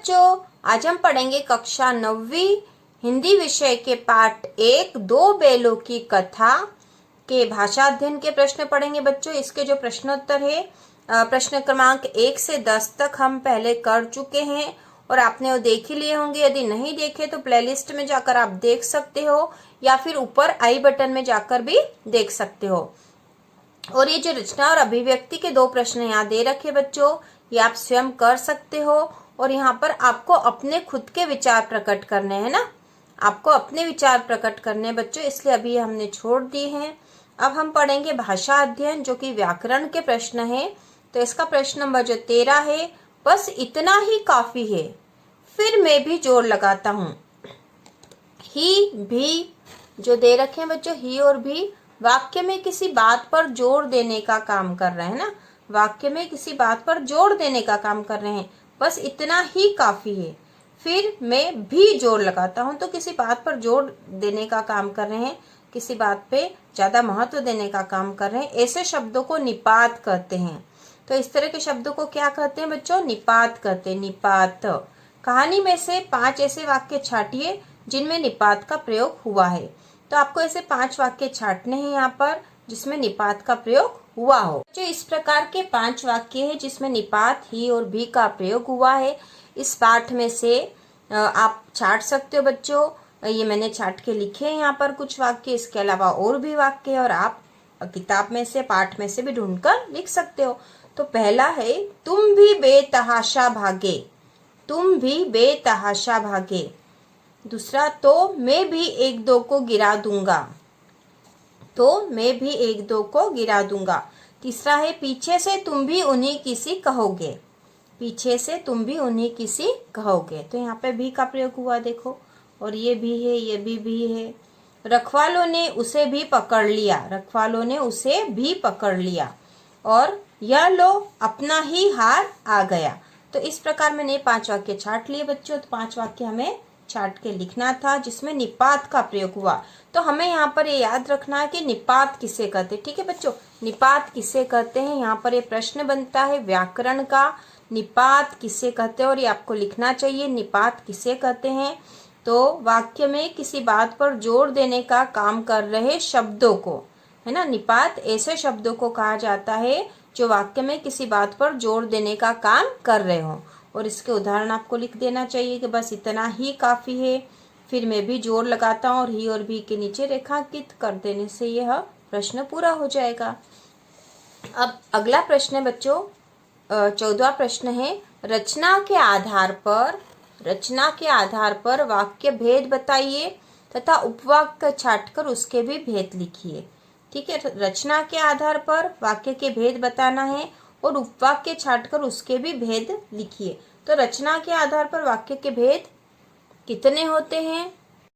बच्चों, आज हम पढ़ेंगे कक्षा 9वीं हिंदी विषय के पाठ 1 दो बैलों की कथा के भाषा अध्ययन के प्रश्न पढ़ेंगे। बच्चों, इसके जो प्रश्नोत्तर है प्रश्न क्रमांक 1 से 10 तक हम पहले कर चुके हैं और आपने वो देख ही लिए होंगे। यदि नहीं देखे तो प्लेलिस्ट में जाकर आप देख सकते हो या फिर ऊपर आई बटन में जाकर भी देख सकते हो। और ये जो रचना और अभिव्यक्ति के दो प्रश्न यहाँ दे रखे बच्चों, ये आप स्वयं कर सकते हो और यहाँ पर आपको अपने खुद के विचार प्रकट करने हैं ना, आपको अपने विचार प्रकट करने हैं बच्चों, इसलिए अभी हमने छोड़ दिए हैं। अब हम पढ़ेंगे भाषा अध्ययन जो कि व्याकरण के प्रश्न है। तो इसका प्रश्न नंबर जो 13 है, बस इतना ही काफी है, फिर मैं भी जोर लगाता हूँ। ही भी जो दे रखे हैं बच्चों, ही और भी वाक्य में किसी बात पर जोर देने का काम कर रहे हैं ना, वाक्य में किसी बात पर जोर देने का काम कर रहे हैं। बस इतना ही काफी है, फिर मैं भी जोर लगाता हूँ। तो किसी बात पर जोर देने का काम कर रहे हैं, किसी बात पे ज्यादा महत्व देने का काम कर रहे हैं, ऐसे शब्दों को निपात कहते हैं। तो इस तरह के शब्दों को क्या कहते हैं बच्चों? निपात कहते हैं, निपात। कहानी में से 5 ऐसे वाक्य छाटिए जिनमें निपात का प्रयोग हुआ है। तो आपको ऐसे 5 वाक्य छाटने हैं यहाँ पर जिसमें निपात का प्रयोग हुआ हो। जो इस प्रकार के 5 वाक्य है जिसमें निपात, ही और भी का प्रयोग हुआ है। इस पाठ में से आप छाट सकते हो बच्चों, ये मैंने छाट के लिखे हैं यहाँ पर कुछ वाक्य, इसके अलावा और भी वाक्य और आप किताब में से पाठ में से भी ढूंढकर लिख सकते हो। तो पहला है, तुम भी बेतहाशा भागे, तुम भी बेतहाशा भागे। दूसरा, तो मैं भी एक दो को गिरा दूंगा, तो मैं भी एक दो को गिरा दूंगा। तीसरा है, पीछे से तुम भी उन्हीं किसी कहोगे, पीछे से तुम भी उन्हीं किसी कहोगे। तो यहाँ पे भी का प्रयोग हुआ देखो, और ये भी है, ये भी है। रखवालों ने उसे भी पकड़ लिया, रखवालों ने उसे भी पकड़ लिया। और यह लो अपना ही हार आ गया। तो इस प्रकार मैंने 5 वाक्य छाट लिए बच्चों। तो 5 वाक्य हमें छाट के लिखना था जिसमें निपात का प्रयोग हुआ। तो हमें यहाँ पर ये याद रखना है कि निपात किसे कहते हैं। ठीक है बच्चों, निपात किसे कहते हैं, यहाँ पर ये प्रश्न बनता है व्याकरण का, निपात किसे कहते हैं, और ये आपको लिखना चाहिए निपात किसे कहते हैं। तो वाक्य में किसी बात पर जोर देने का काम कर रहे शब्दों को, है ना, निपात ऐसे शब्दों को कहा जाता है जो वाक्य में किसी बात पर जोर देने का काम कर रहे हो। और इसके उदाहरण आपको लिख देना चाहिए कि बस इतना ही काफी है, फिर मैं भी जोर लगाता हूँ, और ही और भी के नीचे रेखांकित कर देने से यह प्रश्न पूरा हो जाएगा। अब अगला प्रश्न है बच्चों, 14वां प्रश्न है, रचना के आधार पर, रचना के आधार पर वाक्य भेद बताइए तथा उपवाक्य छाटकर उसके भी भेद लिखिए। ठीक है, रचना के आधार पर वाक्य के भेद बताना है और उपवाक्य छाटकर उसके भी भेद लिखिए। तो रचना के आधार पर वाक्य के भेद कितने होते हैं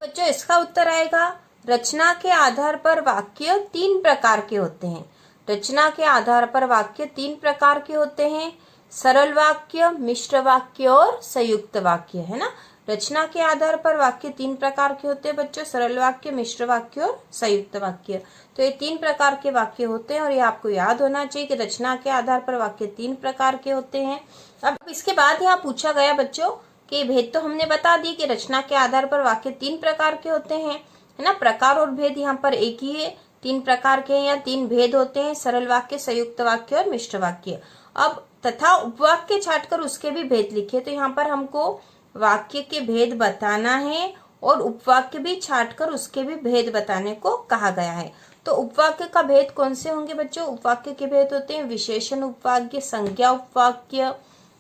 बच्चों? इसका उत्तर आएगा, रचना के आधार पर वाक्य 3 प्रकार के होते हैं। रचना के आधार पर वाक्य 3 प्रकार के होते हैं, सरल वाक्य, मिश्र वाक्य और संयुक्त वाक्य, है ना। रचना के आधार पर वाक्य 3 प्रकार के होते हैं बच्चों, सरल वाक्य, मिश्र वाक्य और संयुक्त वाक्य। तो ये 3 प्रकार के वाक्य होते हैं और ये आपको याद होना चाहिए कि रचना के आधार पर वाक्य 3 प्रकार के होते हैं। अब इसके बाद यहाँ पूछा गया बच्चों कि भेद तो हमने बता दिए कि रचना के आधार पर वाक्य 3 प्रकार के होते हैं, है ना। प्रकार और भेद यहाँ पर एक ही है, 3 प्रकार के या 3 भेद होते हैं, सरल वाक्य, संयुक्त वाक्य और मिश्र वाक्य। अब तथा उपवाक्य छाटकर उसके भी भेद लिखे। तो यहाँ पर हमको वाक्य के भेद बताना है और उपवाक्य भी छाटकर उसके भी भेद बताने को कहा गया है। तो उपवाक्य का भेद कौन से होंगे बच्चों? उपवाक्य के भेद होते हैं विशेषण उपवाक्य, संज्ञा उपवाक्य,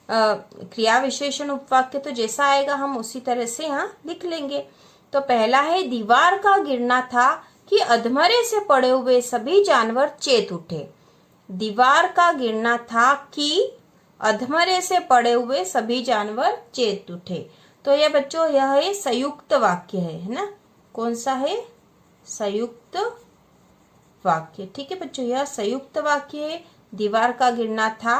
क्रिया विशेषण उपवाक्य। तो जैसा आएगा हम उसी तरह से यहाँ लिख लेंगे। तो पहला है, दीवार का गिरना था कि अधमरे से पड़े हुए सभी जानवर चेत उठे। दीवार का गिरना था कि अधमरे से पड़े हुए सभी जानवर चेत उठे। तो यह बच्चों यह है संयुक्त वाक्य है ना। कौन सा है? संयुक्त वाक्य। ठीक है बच्चों, यह संयुक्त वाक्य है। दीवार का गिरना था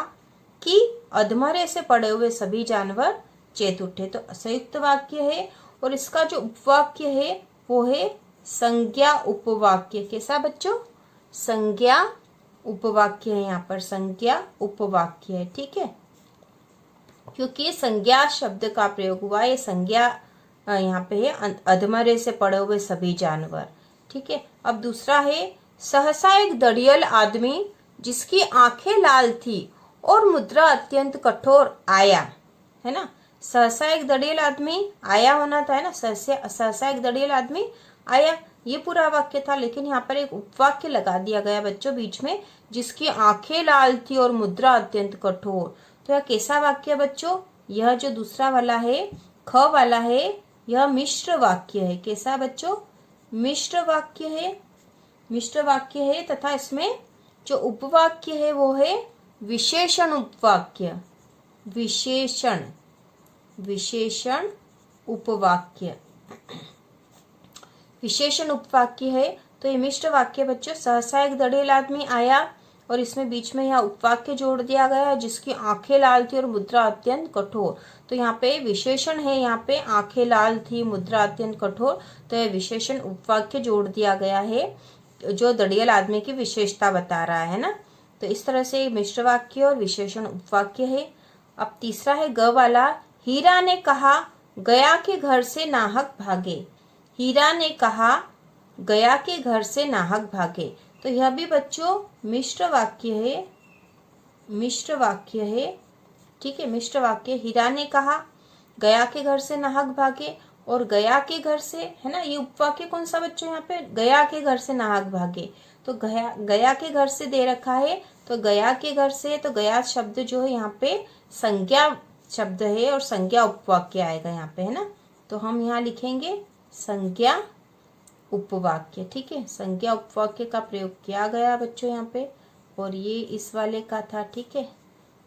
कि अधमरे से पड़े हुए सभी जानवर चेत उठे, तो संयुक्त वाक्य है। और इसका जो उपवाक्य है वो है संज्ञा उपवाक्य। कैसा बच्चों? संज्ञा उपवाक्य है, यहाँ पर संज्ञा उपवाक्य है। ठीक है, क्योंकि ये संज्ञा शब्द का प्रयोग हुआ। ये संज्ञा यहाँ पे है, अधमरे से पड़े हुए सभी जानवर। ठीक है। अब दूसरा है, सहसा एक दड़ियल आदमी जिसकी आंखें लाल थी और मुद्रा अत्यंत कठोर आया, है ना। सहसा एक दड़ियल आदमी आया होना था, है ना। सहसा एक दड़ियल आदमी आया, ये पूरा वाक्य था, लेकिन यहाँ पर एक उपवाक्य लगा दिया गया बच्चों बीच में, जिसकी आंखें लाल थी और मुद्रा अत्यंत कठोर। तो यह कैसा वाक्य है बच्चों? यह जो दूसरा वाला है, ख वाला है, यह मिश्र वाक्य है। कैसा बच्चों? मिश्र वाक्य है। मिश्र वाक्य है तथा इसमें जो उपवाक्य है वो है विशेषण उपवाक्य। विशेषण उपवाक्य, विशेषण उपवाक्य है। तो ये मिश्र वाक्य बच्चों, सहसा एक दड़ियल आदमी आया और इसमें बीच में यहाँ उपवाक्य जोड़ दिया गया है, जिसकी आंखें लाल थी और मुद्रा अत्यंत कठोर। तो यहाँ पे विशेषण है, यहाँ पे आंखें लाल थी, मुद्रा अत्यंत कठोर, तो यह विशेषण उपवाक्य जोड़ दिया गया है जो दड़ियल आदमी की विशेषता बता रहा है ना। तो इस तरह से मिश्र वाक्य और विशेषण उपवाक्य है। अब तीसरा है ग वाला, हीरा ने कहा गया के घर से नाहक भागे। हीरा ने कहा गया के घर से नाहक भागे। तो यह भी बच्चों मिश्र वाक्य है। मिश्र वाक्य है, ठीक है, मिश्र वाक्य। हीरा ने कहा गया के घर से नाहक भागे, और गया के घर से, है ना, ये उपवाक्य कौन सा बच्चों? यहाँ पे गया के घर से नाहक भागे। तो गया के घर से दे रखा है, तो गया के घर से, तो गया शब्द जो है यहाँ पे संज्ञा शब्द है और संज्ञा उपवाक्य आएगा यहाँ पे, है ना। तो हम यहाँ लिखेंगे संज्ञा उपवाक्य। ठीक है, संज्ञा उपवाक्य का प्रयोग किया गया बच्चों यहाँ पे। और ये इस वाले का था, ठीक है,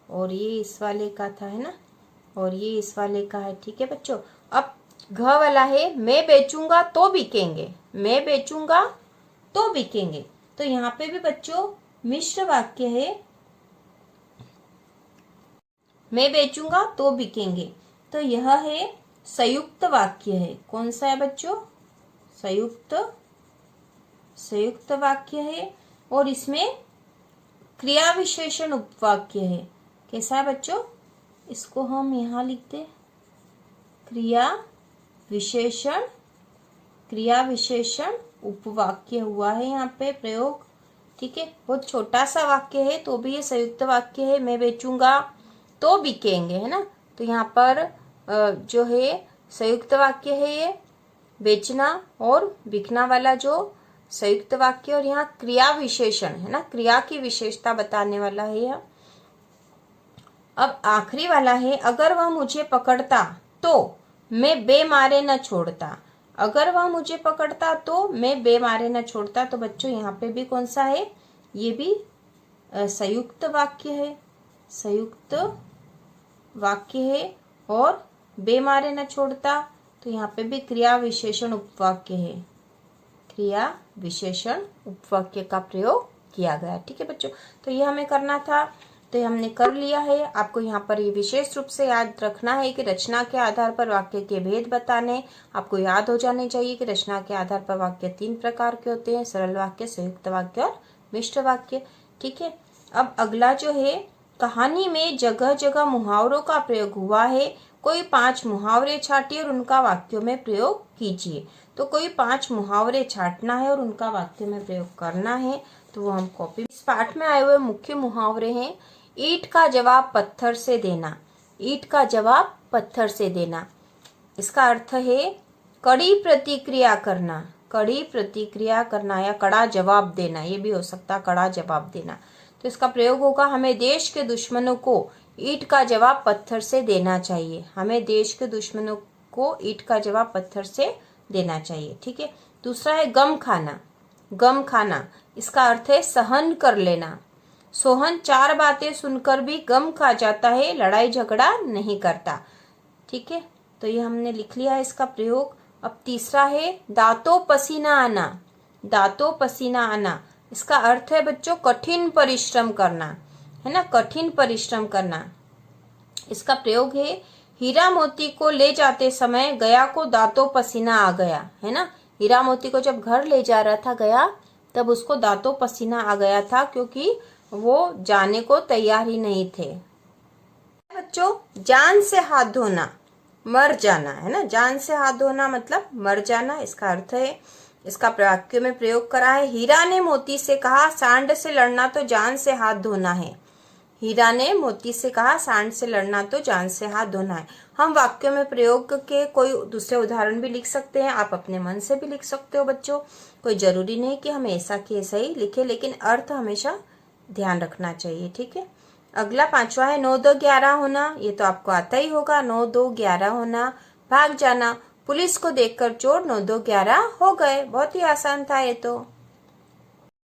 और ये इस वाले का था, है ना, और ये इस वाले का है। ठीक है बच्चों। अब घ वाला है, मैं बेचूंगा तो बिकेंगे। मैं बेचूंगा तो बिकेंगे। तो यहाँ पे भी बच्चों मिश्र वाक्य है, मैं बेचूंगा तो बिकेंगे। तो यह है संयुक्त वाक्य है। कौन सा है बच्चों? संयुक्त वाक्य है। और इसमें क्रिया विशेषण उपवाक्य है। कैसा है बच्चों? इसको हम यहाँ लिखते, क्रिया विशेषण उपवाक्य हुआ है यहाँ पे प्रयोग। ठीक है, बहुत छोटा सा वाक्य है तो भी ये संयुक्त वाक्य है। मैं बेचूंगा तो बिकेंगे, है ना। तो यहाँ पर जो है संयुक्त वाक्य है ये, बेचना और बिकना वाला जो संयुक्त वाक्य, और यहाँ क्रिया विशेषण है ना, क्रिया की विशेषता बताने वाला है यह। अब आखिरी वाला है, अगर वह मुझे पकड़ता तो मैं बेमारे न छोड़ता। अगर वह मुझे पकड़ता तो मैं बेमारे न छोड़ता। तो बच्चों यहाँ पे भी कौन सा है? ये भी संयुक्त वाक्य है। संयुक्त वाक्य है और बेमारे न छोड़ता। तो यहाँ पे भी क्रिया विशेषण उपवाक्य है। क्रिया विशेषण उपवाक्य का प्रयोग किया गया। ठीक है बच्चों, तो ये हमें करना था, तो ये हमने कर लिया है। आपको यहाँ पर ये विशेष रूप से याद रखना है कि रचना के आधार पर वाक्य के भेद बताने। आपको याद हो जाने चाहिए कि रचना के आधार पर वाक्य 3 प्रकार के होते हैं, सरल वाक्य, संयुक्त वाक्य और मिश्र वाक्य। ठीक है, अब अगला जो है, कहानी में जगह जगह मुहावरों का प्रयोग हुआ है। कोई 5 मुहावरे छाटिए और उनका वाक्यों में प्रयोग कीजिए। तो कोई 5 मुहावरे छाटना है और उनका वाक्य में प्रयोग करना है, तो वो हम कॉपी। इस पाठ में आए हुए मुख्य मुहावरे हैं, ईंट का जवाब पत्थर से देना। ईंट का जवाब पत्थर से देना, इसका अर्थ है कड़ी प्रतिक्रिया करना। कड़ी प्रतिक्रिया करना या कड़ा जवाब देना, ये भी हो सकता, कड़ा जवाब देना। तो इसका प्रयोग होगा, हमें देश के दुश्मनों को ईंट का जवाब पत्थर से देना चाहिए। हमें देश के दुश्मनों को ईंट का जवाब पत्थर से देना चाहिए। ठीक है, दूसरा है गम खाना। गम खाना, इसका अर्थ है सहन कर लेना। सोहन 4 बातें सुनकर भी गम खा जाता है, लड़ाई झगड़ा नहीं करता। ठीक है, तो ये हमने लिख लिया है इसका प्रयोग। अब तीसरा है दांतों पसीना आना। दांतों पसीना आना, इसका अर्थ है बच्चों कठिन परिश्रम करना, है ना, कठिन परिश्रम करना। इसका प्रयोग है, हीरा मोती को ले जाते समय गया को दांतों पसीना आ गया, है ना। हीरा मोती को जब घर ले जा रहा था गया, तब उसको दांतों पसीना आ गया था, क्योंकि वो जाने को तैयार ही नहीं थे। बच्चों, जान से हाथ धोना, मर जाना, है ना। जान से हाथ धोना मतलब मर जाना, इसका अर्थ है। इसका वाक्य में प्रयोग करा है। हीरा ने मोती से कहा, सांड से लड़ना तो जान से हाथ धोना है। हीरा ने मोती से कहा, सांड से लड़ना तो जान से हाथ धोना है। हम वाक्यों में प्रयोग के कोई दूसरे उदाहरण भी लिख सकते हैं, आप अपने मन से भी लिख सकते हो बच्चों। कोई जरूरी नहीं कि हम ऐसा कि ऐसा ही लिखे, लेकिन अर्थ हमेशा ध्यान रखना चाहिए, ठीक है। अगला 5वां है 9 2 11 होना। ये तो आपको आता ही होगा, 9 2 11 होना, भाग जाना। पुलिस को देखकर चोर 9 2 11 हो गए। बहुत ही आसान था ये तो।